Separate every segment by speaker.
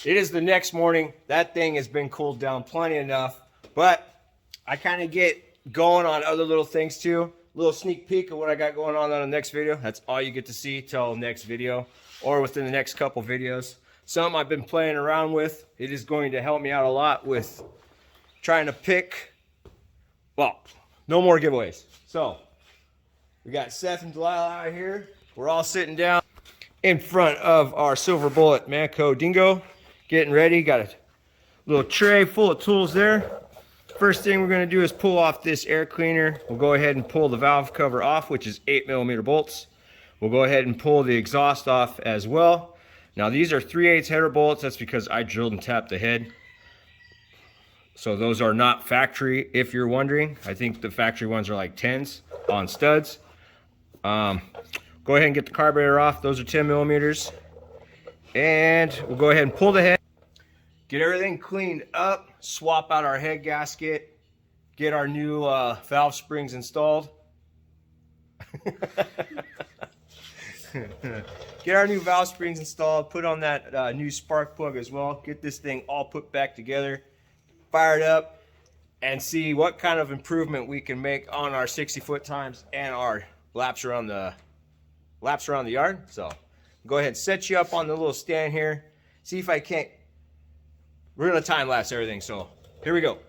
Speaker 1: It is the next morning. That thing has been cooled down plenty enough, but I kind of get going on other little things too. Little sneak peek of what I got going on the next video. That's all you get to see till next video or within the next couple videos. Something I've been playing around with. It is going to help me out a lot with trying to pick, well, no more giveaways. So we got Seth and Delilah out here. We're all sitting down in front of our silver bullet Manco Dingo, getting ready. Got a little tray full of tools there. First thing we're going to do is pull off this air cleaner. We'll go ahead and pull the valve cover off, which is 8mm bolts. We'll go ahead and pull the exhaust off as well. Now these are 3/8 header bolts. That's because I drilled and tapped the head. So those are not factory, if you're wondering. I think the factory ones are like 10s on studs. Go ahead and get the carburetor off. Those are 10mm. And we'll go ahead and pull the head. Get everything cleaned up, swap out our head gasket, get our new valve springs installed. Get our new valve springs installed, put on that new spark plug as well, get this thing all put back together, fire it up, and see what kind of improvement we can make on our 60-foot times and our laps around the yard. So go ahead and set you up on the little stand here, see if I can't. We're gonna time lapse everything, so here we go.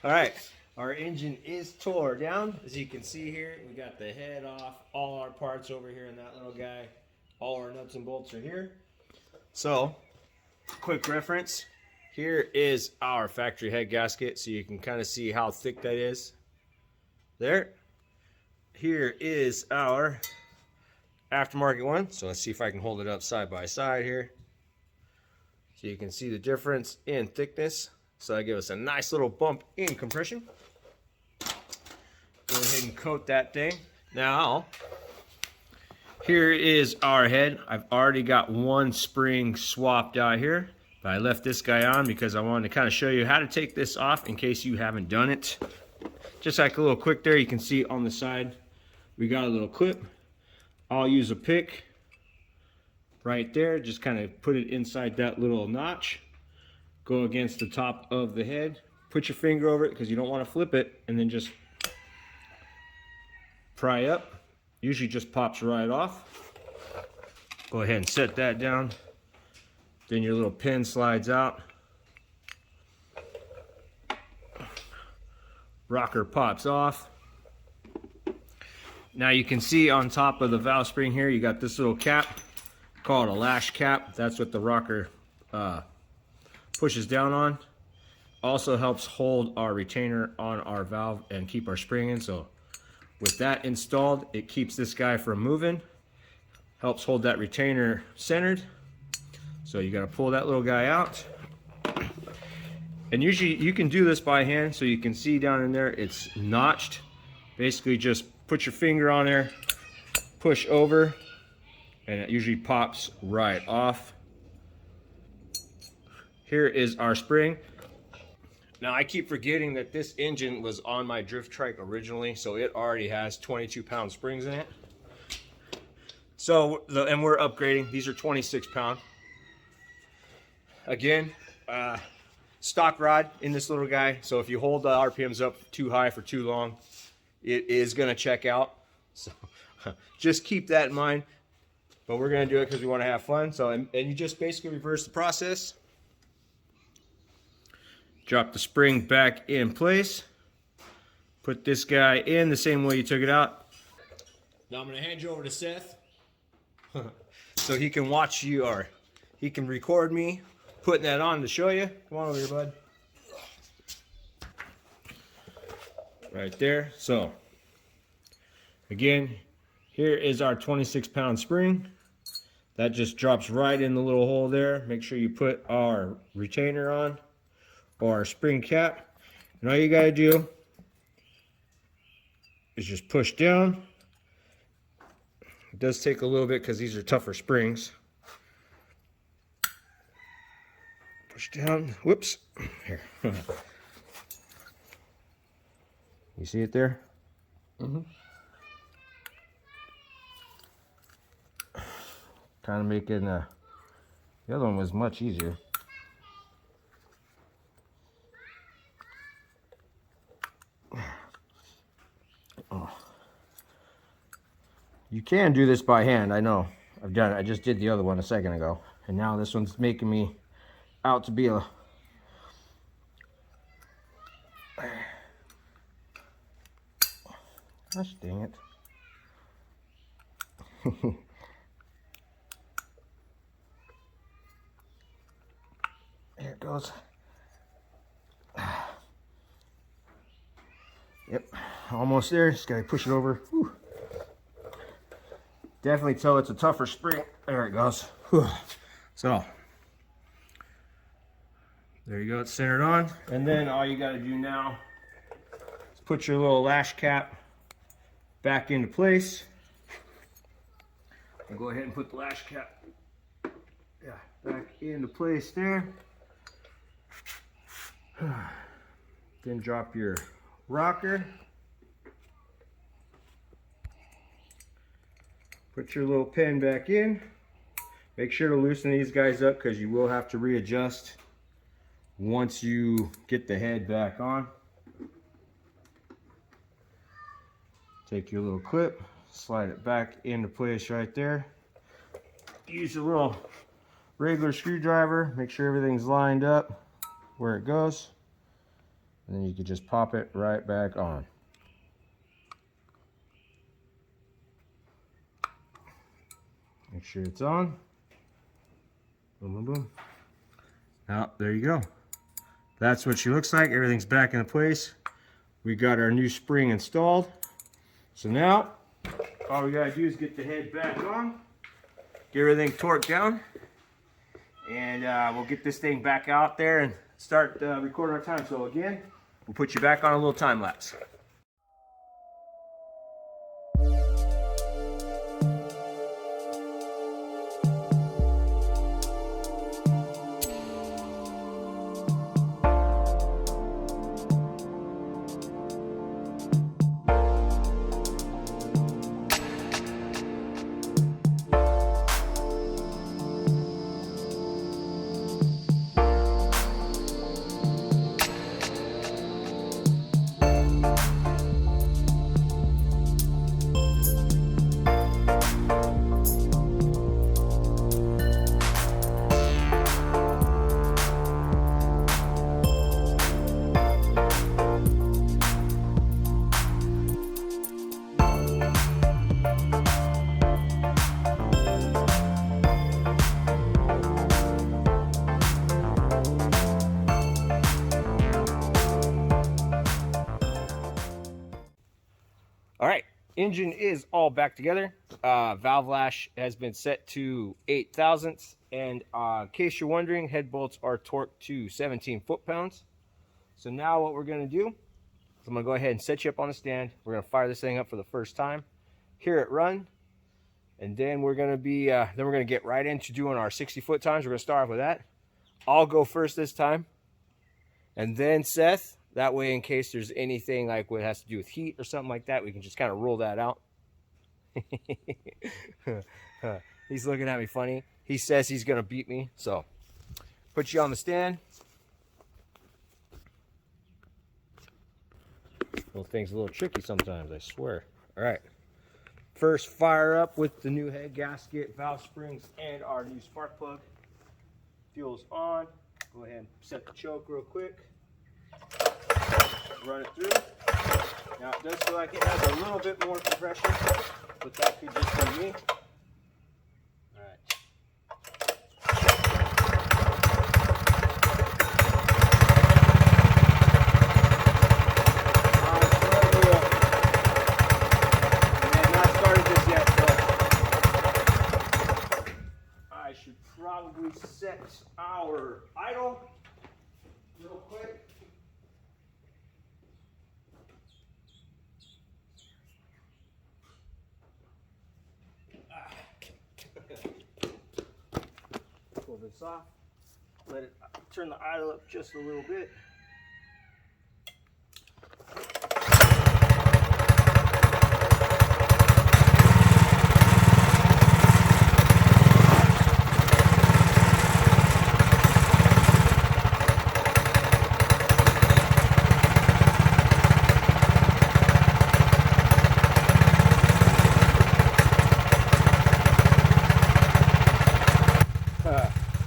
Speaker 1: All right, our engine is tore down. As you can see here, we got the head off, all our parts over here in that little guy. All our nuts and bolts are here. So, quick reference, here is our factory head gasket, so you can kind of see how thick that is. There. Here is our aftermarket one. So let's see if I can hold it up side by side here. So you can see the difference in thickness. So that gives us a nice little bump in compression. Go ahead and coat that thing. Now, here is our head. I've already got one spring swapped out here, but I left this guy on because I wanted to kind of show you how to take this off in case you haven't done it. Just like a little quick there, you can see on the side, we got a little clip. I'll use a pick right there, just kind of put it inside that little notch. Go against the top of the head, put your finger over it because you don't want to flip it, and then just pry up. Usually just pops right off. Go ahead and set that down. Then your little pin slides out. Rocker pops off. Now you can see on top of the valve spring here, you got this little cap, called a lash cap. That's what the rocker pushes down on. Also helps hold our retainer on our valve and keep our spring in. So with that installed, it keeps this guy from moving, helps hold that retainer centered. So you got to pull that little guy out, and usually you can do this by hand. So you can see down in there it's notched. Basically just put your finger on there, push over, and it usually pops right off. Here is our spring. Now I keep forgetting that this engine was on my drift trike originally, so it already has 22-pound springs in it. So, and we're upgrading. These are 26-pound. Again, stock rod in this little guy. So if you hold the RPMs up too high for too long, it is gonna check out. So just keep that in mind. But we're gonna do it because we want to have fun. So, and you just basically reverse the process. Drop the spring back in place. Put this guy in the same way you took it out. Now I'm going to hand you over to Seth so he can watch you, or he can record me putting that on to show you. Come on over here, bud. Right there. So again, here is our 26-pound spring. That just drops right in the little hole there. Make sure you put our retainer on, or our spring cap. And all you gotta do is just push down. It does take a little bit because these are tougher springs. Push down. Whoops. Here. You see it there? Mm-hmm. Kind of making the other one was much easier. Oh. You can do this by hand, I know. I've done it. I just did the other one a second ago. And now this one's making me out to be a... Gosh dang it. There it goes. Yep, almost there. Just gotta push it over. Whew. Definitely tell it's a tougher spring. There it goes. Whew. So, there you go. It's centered on. And then all you gotta do now is put your little lash cap back into place. And go ahead and put the lash cap back into place there. Then drop your rocker. Put your little pin back in. Make sure to loosen these guys up because you will have to readjust once you get the head back on. Take your little clip, slide it back into place right there. Use a little regular screwdriver, make sure everything's lined up where it goes. And then you can just pop it right back on. Make sure it's on. Boom, boom, boom. Now, there you go. That's what she looks like. Everything's back into place. We got our new spring installed. So now, all we gotta do is get the head back on, get everything torqued down, and we'll get this thing back out there and start recording our time. So again, we'll put you back on a little time lapse. All right, engine is all back together. Valve lash has been set to 8 thousandths, and in case you're wondering, head bolts are torqued to 17 foot-pounds. So now what we're gonna do is I'm gonna go ahead and set you up on a stand. We're gonna fire this thing up for the first time, hear it run, and then we're gonna be then we're gonna get right into doing our 60-foot times. We're gonna start off with that. I'll go first this time, and then Seth. That way, in case there's anything like what has to do with heat or something like that, we can just kind of roll that out. He's looking at me funny. He says he's going to beat me. So, put you on the stand. Little thing's a little tricky sometimes, I swear. All right. First, fire up with the new head gasket, valve springs, and our new spark plug. Fuel's on. Go ahead and set the choke real quick. Run it through. Now it does feel like it has a little bit more compression, but that could just be me. All right. Probably set our idle real quick. Pull this off. Let it turn the idle up just a little bit.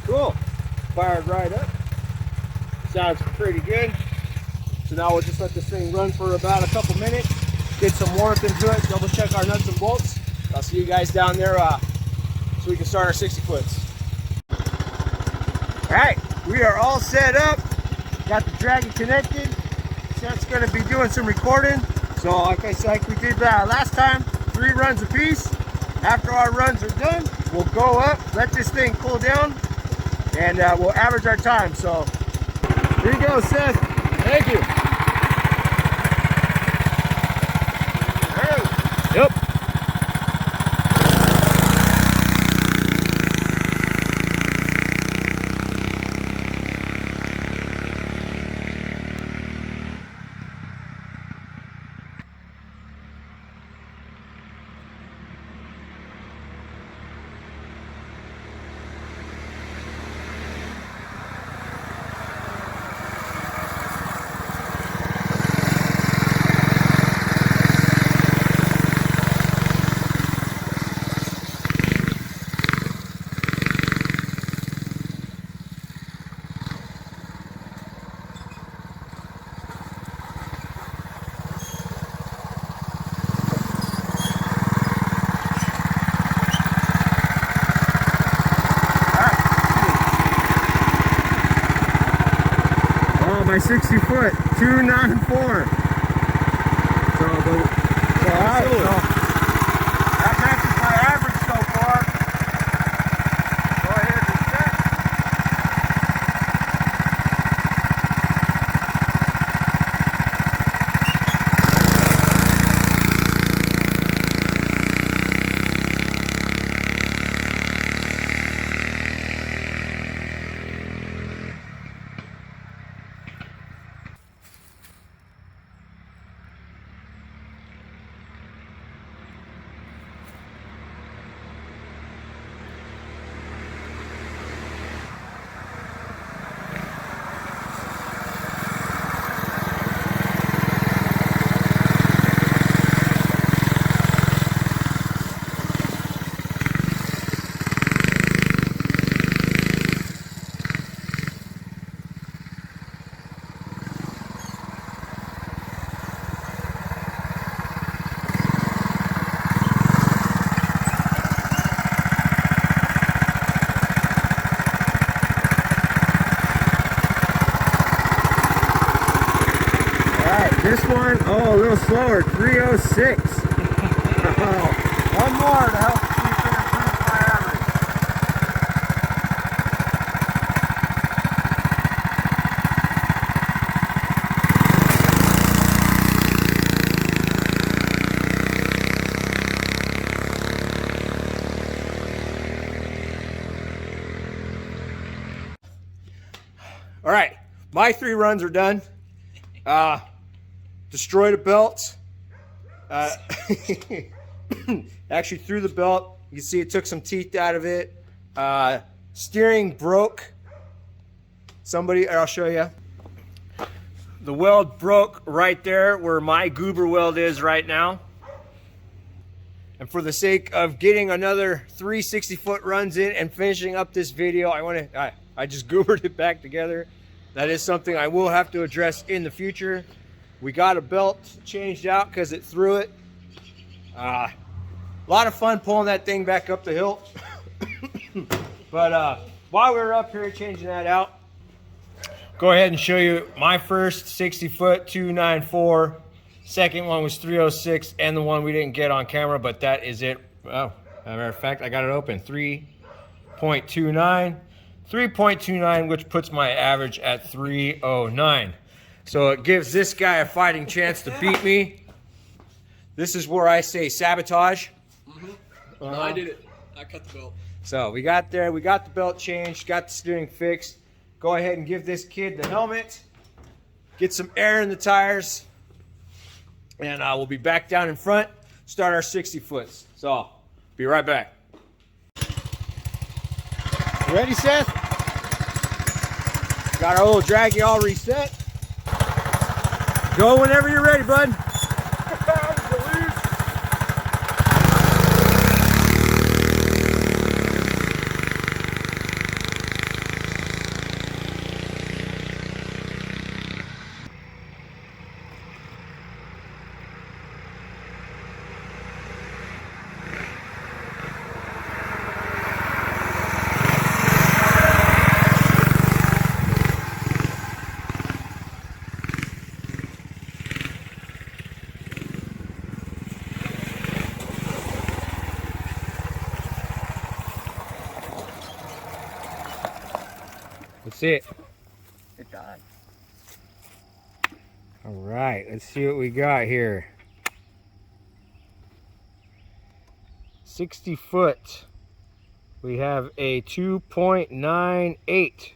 Speaker 1: Cool. Fired right up. Sounds pretty good. So now we'll just let this thing run for about a couple minutes, get some warmth into it, double check our nuts and bolts. I'll see you guys down there so we can start our 60 foots. All right, we are all set up. Got the Dragon connected. Seth's going to be doing some recording. So like we did last time, 3 runs apiece. After our runs are done, we'll go up, let this thing cool down, and we'll average our time. So here you go, Seth. Thank you. Yep. My 60 foot, 294. So that matches my average so far. Go ahead and set. This one, oh, a little slower, 306. One more to help see if it improves my average. All right, my 3 runs are done. Destroyed a belt. Actually threw the belt. You can see it took some teeth out of it. Steering broke. I'll show you. The weld broke right there where my goober weld is right now. And for the sake of getting another 3 60-foot runs in and finishing up this video, I just goobered it back together. That is something I will have to address in the future. We got a belt changed out because it threw it. A lot of fun pulling that thing back up the hill. But while we were up here changing that out, go ahead and show you my first 60-foot 294. Second one was 306, and the one we didn't get on camera, but that is it. Oh, as a matter of fact, I got it open. 3.29. 3.29, which puts my average at 309. So it gives this guy a fighting chance to beat me. This is where I say sabotage.
Speaker 2: No, I did it. I cut the belt.
Speaker 1: So we got there, we got the belt changed, got the steering fixed. Go ahead and give this kid the helmet, get some air in the tires, and we'll be back down in front, start our 60 foots. So, be right back. Ready, Seth? Got our little draggy all reset. Go whenever you're ready, bud. That's it.
Speaker 2: It died.
Speaker 1: All right, let's see what we got here. 60 foot. We have a 2.98.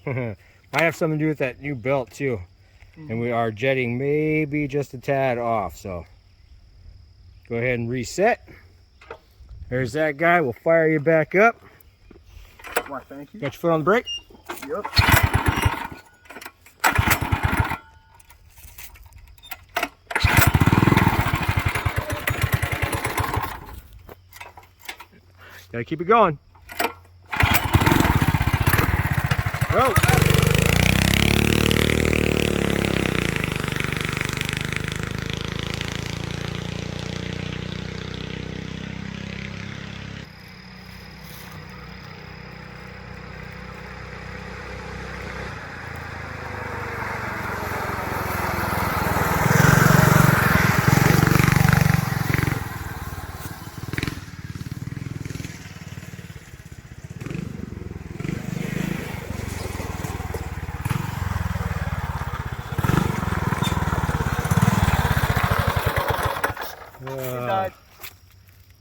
Speaker 1: Might have something to do with that new belt too. And we are jetting maybe just a tad off, so go ahead and reset. There's that guy. We'll fire you back up.
Speaker 2: Why, thank you.
Speaker 1: Got your foot on the brake?
Speaker 2: Yep.
Speaker 1: Gotta keep it going. Go.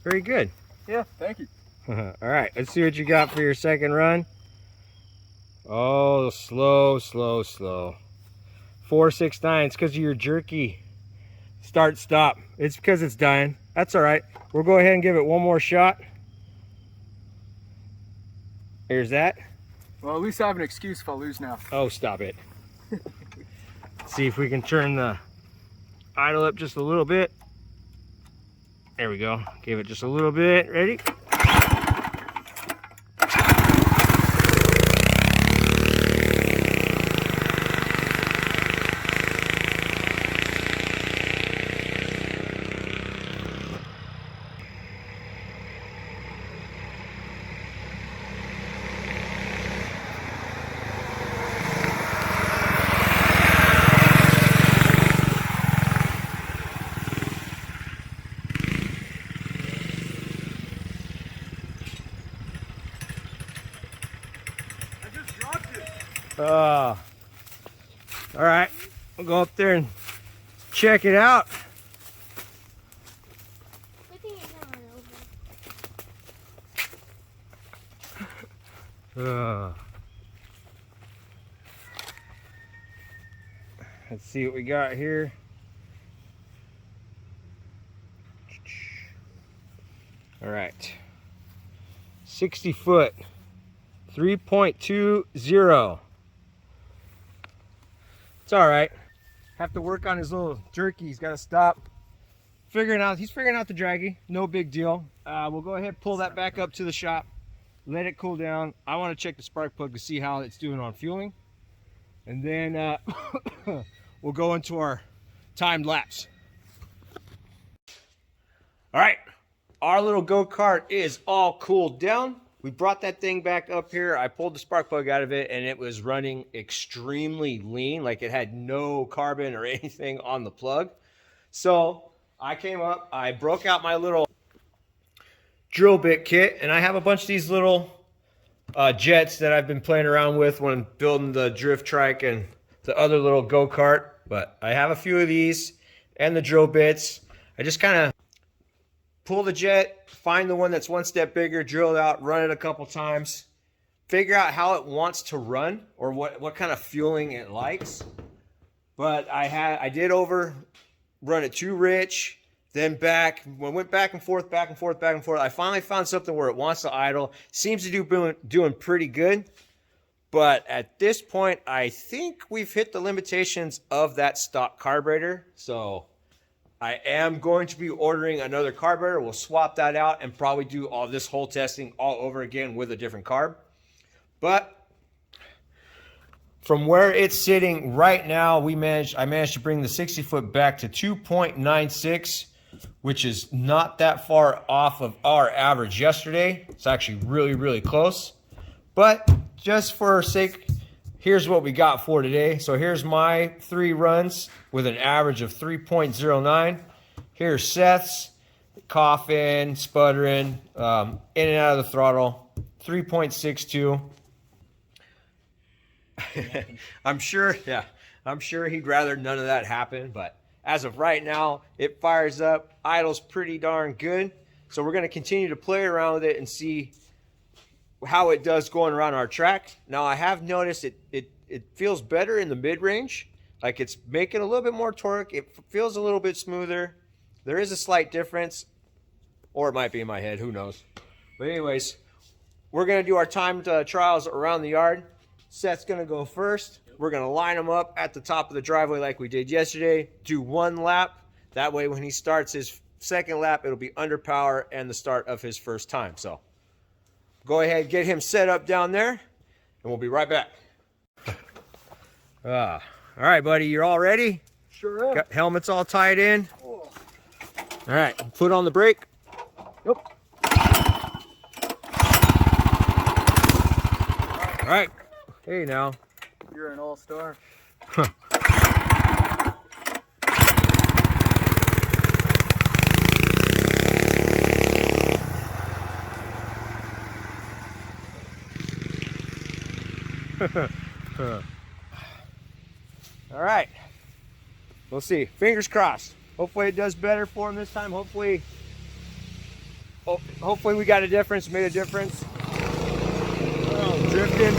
Speaker 1: Very good.
Speaker 2: Yeah, thank you.
Speaker 1: All right, let's see what you got for your second run. Oh, slow, slow, slow. 469. It's because of your jerky. Start, stop. It's because it's dying. That's all right. We'll go ahead and give it one more shot. Here's that.
Speaker 2: Well, at least I have an excuse if I lose now.
Speaker 1: Oh, stop it. See if we can turn the idle up just a little bit. There we go. Give it just a little bit. Ready? All right, we'll go up there and check it out. Let's see what we got here. All right, 60 foot, 3.20. It's all right. Have to work on his little jerky. He's got to stop. He's figuring out the draggy. No big deal. We'll go ahead, pull that back up to the shop, let it cool down. I want to check the spark plug to see how it's doing on fueling. and then we'll go into our timed lapse. All right, our little go-kart is all cooled down. We brought that thing back up here. I pulled the spark plug out of it, and it was running extremely lean, like it had no carbon or anything on the plug. So I came up, I broke out my little drill bit kit, and I have a bunch of these little jets that I've been playing around with when building the drift trike and the other little go-kart. But I have a few of these and the drill bits. I just kind of pull the jet, find the one that's one step bigger, drill it out, run it a couple times, figure out how it wants to run or what kind of fueling it likes. But I did run it too rich, then went back and forth. I finally found something where it wants to idle. Seems to be doing pretty good. But at this point, I think we've hit the limitations of that stock carburetor. So I am going to be ordering another carburetor. We'll swap that out and probably do all this whole testing all over again with a different carb. But from where it's sitting right now, I managed to bring the 60-foot back to 2.96, which is not that far off of our average yesterday. It's actually really, really close. But just for sake, here's what we got for today. So here's my 3 runs with an average of 3.09. Here's Seth's, coughing, sputtering, in and out of the throttle, 3.62. I'm sure he'd rather none of that happen, but as of right now, it fires up, idles pretty darn good. So we're going to continue to play around with it and see how it does going around our track. Now I have noticed it feels better in the mid-range, like it's making a little bit more torque. It feels a little bit smoother. There is a slight difference, or it might be in my head, who knows. But anyways, we're going to do our timed trials around the yard. Seth's going to go first. We're going to line him up at the top of the driveway like we did yesterday. Do 1 lap. That way when he starts his second lap, it'll be under power and the start of his first time. So go ahead, get him set up down there, and we'll be right back. All right, buddy, you're all ready?
Speaker 2: Sure am.
Speaker 1: Got helmets all tied in.
Speaker 2: Oh.
Speaker 1: All right, put on the brake.
Speaker 2: Yep.
Speaker 1: All right. Hey, now.
Speaker 2: You're an all-star.
Speaker 1: All right. We'll see. Fingers crossed. Hopefully it does better for him this time. Hopefully we got a difference, made a difference. Oh, drifting.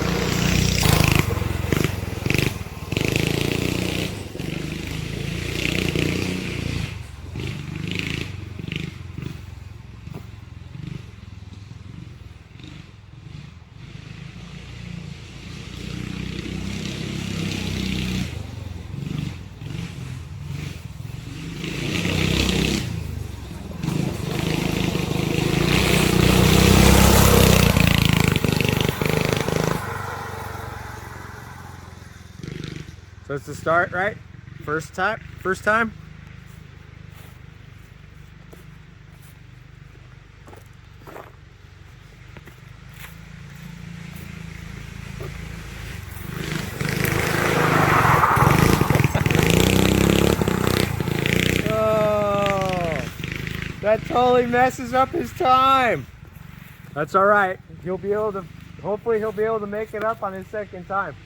Speaker 1: So it's the start, right? First time? Oh, that totally messes up his time. That's all right. Hopefully he'll be able to make it up on his second time.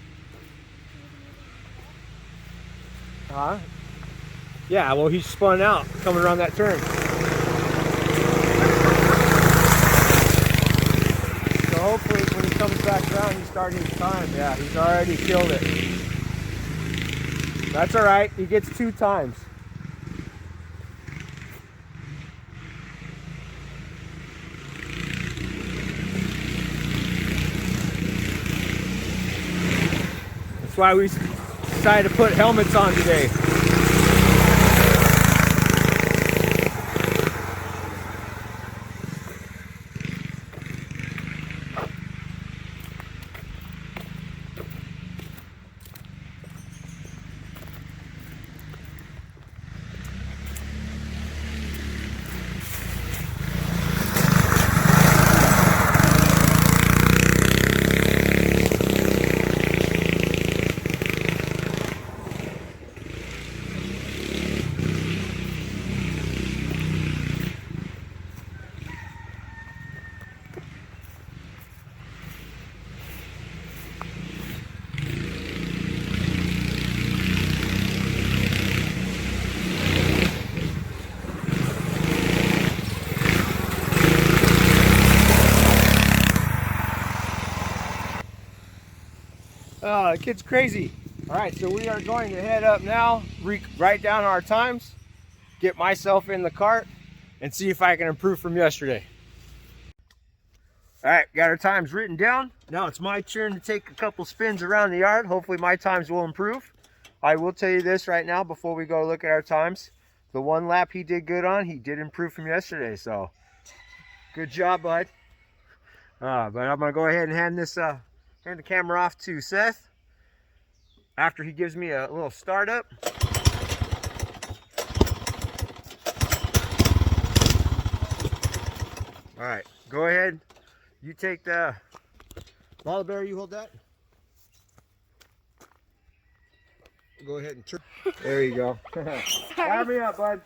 Speaker 1: Huh? Yeah, well, he spun out coming around that turn. So hopefully when he comes back around, he's starting his time. Yeah, he's already killed it. That's all right. He gets 2 times. That's why we decided to put helmets on today. that kid's crazy. All right, so we are going to head up now, write down our times, get myself in the cart, and see if I can improve from yesterday. All right, got our times written down. Now it's my turn to take a couple spins around the yard. Hopefully my times will improve. I will tell you this right now before we go look at our times. The one lap he did good on, he did improve from yesterday, so good job, bud. But I'm gonna go ahead and hand the camera off to Seth after he gives me a little startup. All right, go ahead. You take the Mama Bear, you hold that. Go ahead and turn. There you go. Fire me up, bud.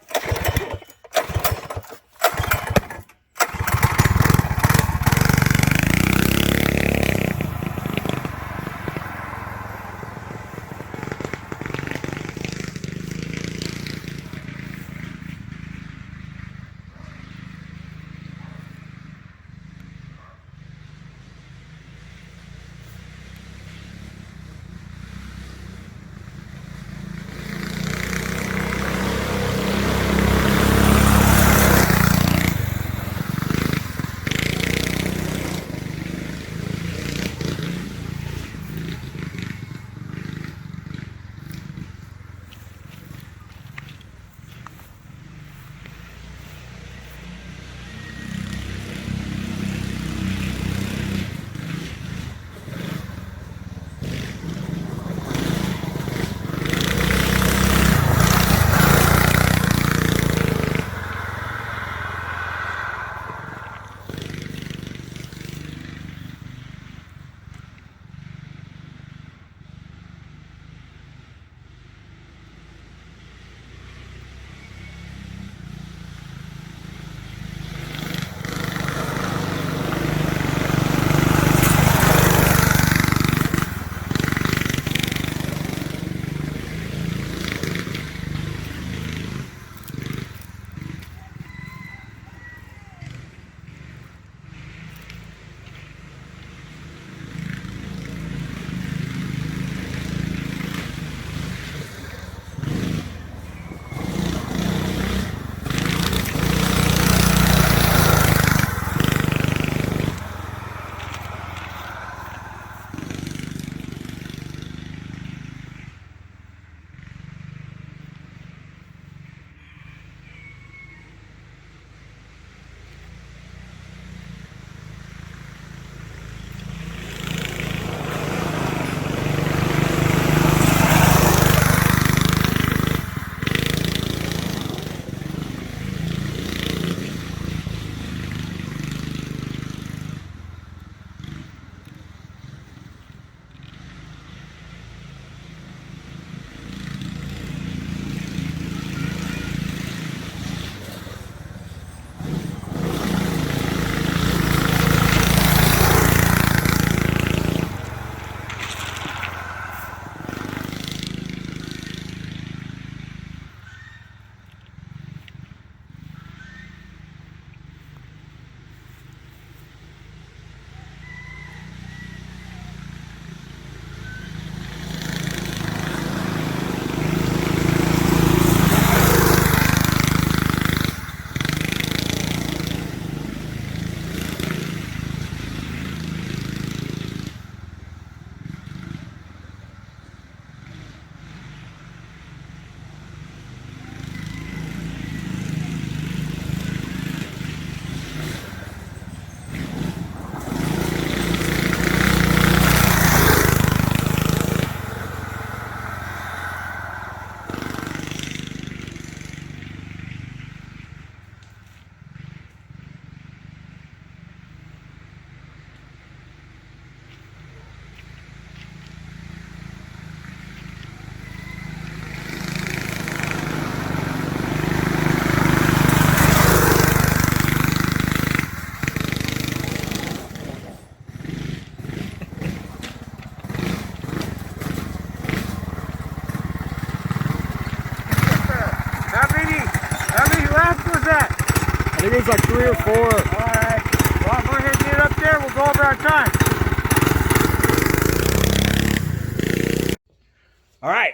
Speaker 2: I think it's like 3 or 4.
Speaker 1: All right. Well, go ahead and get it up there. We'll go over our time. All right,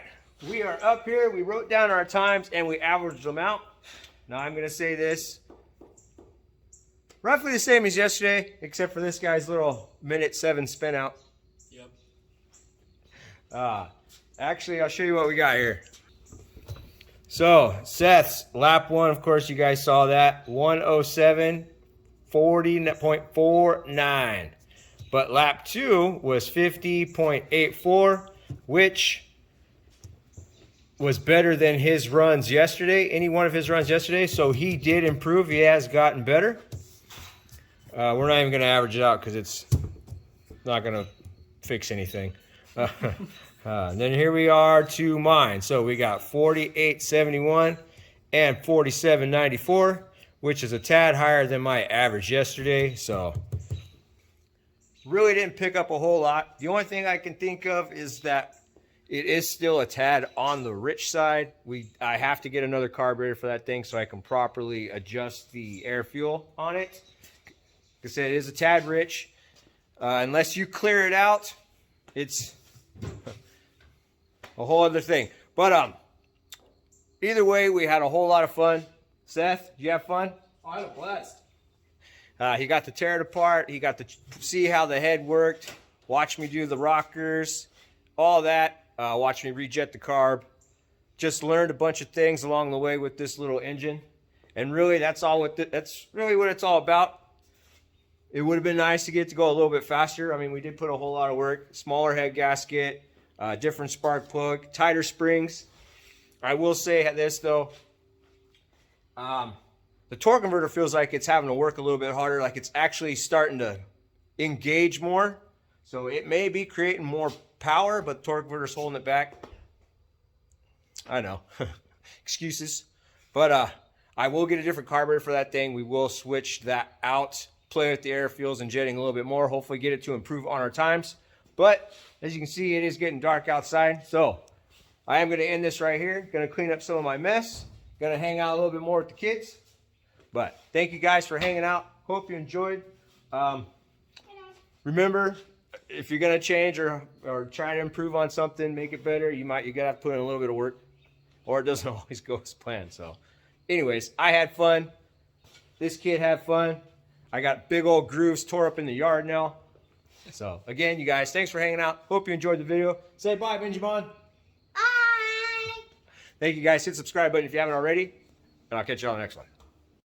Speaker 1: we are up here. We wrote down our times and we averaged them out. Now I'm going to say this. Roughly the same as yesterday, except for this guy's little minute 7 spin out. Yep. Actually, I'll show you what we got here. So, Seth's lap 1, of course, you guys saw that. 107.40.49. But lap 2 was 50.84, which was better than his runs yesterday, any one of his runs yesterday. So he did improve. He has gotten better. We're not even going to average it out because it's not going to fix anything. Then here we are to mine. So we got 48.71 and 47.94, which is a tad higher than my average yesterday. So really didn't pick up a whole lot. The only thing I can think of is that it is still a tad on the rich side. I have to get another carburetor for that thing so I can properly adjust the air fuel on it. Like I said, it is a tad rich. Unless you clear it out, it's a whole other thing. But either way, we had a whole lot of fun. Seth, did you have fun?
Speaker 2: Oh, I had a blast.
Speaker 1: He got to tear it apart. He got to see how the head worked. Watch me do the rockers, all that. Watch me rejet the carb. Just learned a bunch of things along the way with this little engine. And really, that's really what it's all about. It would have been nice to get to go a little bit faster. I mean, we did put a whole lot of work. Smaller head gasket, different spark plug, tighter springs. I will say this, though. The torque converter feels like it's having to work a little bit harder, like it's actually starting to engage more. So it may be creating more power, but the torque converter's holding it back. I know. Excuses. But I will get a different carburetor for that thing. We will switch that out, play with the air fuels and jetting a little bit more, hopefully get it to improve on our times. But as you can see, it is getting dark outside. So I am going to end this right here. Going to clean up some of my mess. Going to hang out a little bit more with the kids. But thank you guys for hanging out. Hope you enjoyed. Remember, if you're going to change or try to improve on something, make it better, you got to have to put in a little bit of work, or it doesn't always go as planned. So anyways, I had fun. This kid had fun. I got big old grooves tore up in the yard now. So again, you guys, thanks for hanging out. Hope you enjoyed the video. Say bye, Benjamin.
Speaker 3: Bye.
Speaker 1: Thank you guys. Hit the subscribe button if you haven't already, and I'll catch you on the next one.